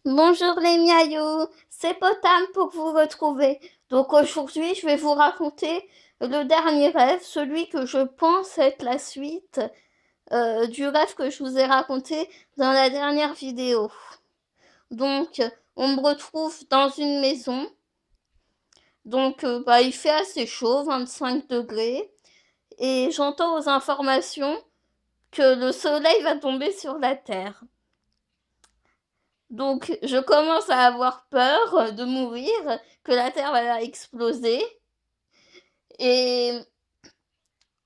Bonjour les miaillots, c'est Potam pour vous retrouver. Donc aujourd'hui, je vais vous raconter le dernier rêve, celui que je pense être la suite du rêve que je vous ai raconté dans la dernière vidéo. Donc, on me retrouve dans une maison. Donc, il fait assez chaud, 25 degrés. Et j'entends aux informations que le soleil va tomber sur la terre. Donc, je commence à avoir peur de mourir, que la Terre va exploser. Et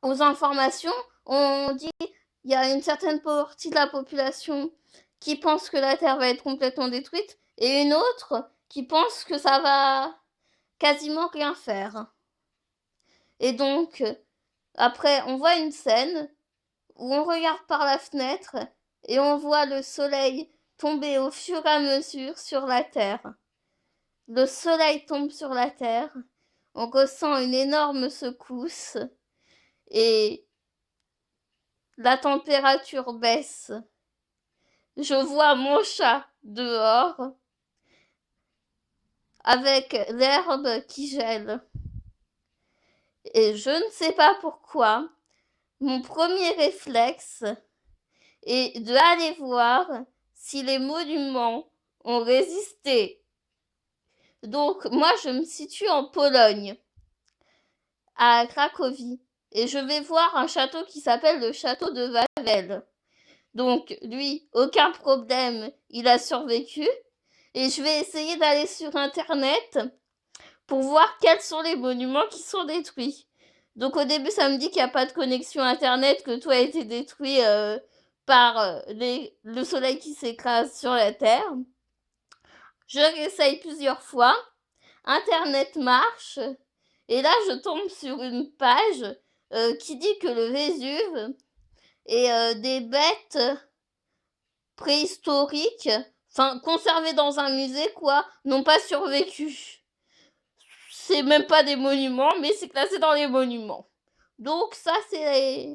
aux informations, on dit qu'il y a une certaine partie de la population qui pense que la Terre va être complètement détruite et une autre qui pense que ça va quasiment rien faire. Et donc, après, on voit une scène où on regarde par la fenêtre et on voit le soleil tomber au fur et à mesure sur la Terre. Le soleil tombe sur la terre, on ressent une énorme secousse et la température baisse. Je vois mon chat dehors avec l'herbe qui gèle. Et je ne sais pas pourquoi, mon premier réflexe est d'aller voir si les monuments ont résisté. Donc moi je me situe en Pologne, à Cracovie. Et je vais voir un château qui s'appelle le château de Wawel. Donc lui, aucun problème, il a survécu. Et je vais essayer d'aller sur Internet pour voir quels sont les monuments qui sont détruits. Donc au début, ça me dit qu'il n'y a pas de connexion Internet, que tout a été détruit par le soleil qui s'écrase sur la Terre. Je réessaye plusieurs fois. Internet marche. Et là, je tombe sur une page qui dit que le Vésuve et des bêtes préhistoriques, enfin conservées dans un musée, quoi, n'ont pas survécu. C'est même pas des monuments, mais c'est classé dans les monuments. Donc ça, c'est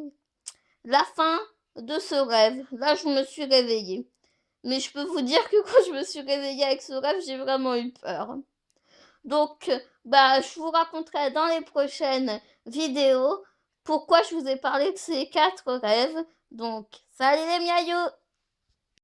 la fin de ce rêve. Là, je me suis réveillée. Mais je peux vous dire que quand je me suis réveillée avec ce rêve, j'ai vraiment eu peur. Donc, je vous raconterai dans les prochaines vidéos pourquoi je vous ai parlé de ces 4 rêves. Donc, salut les miaillots!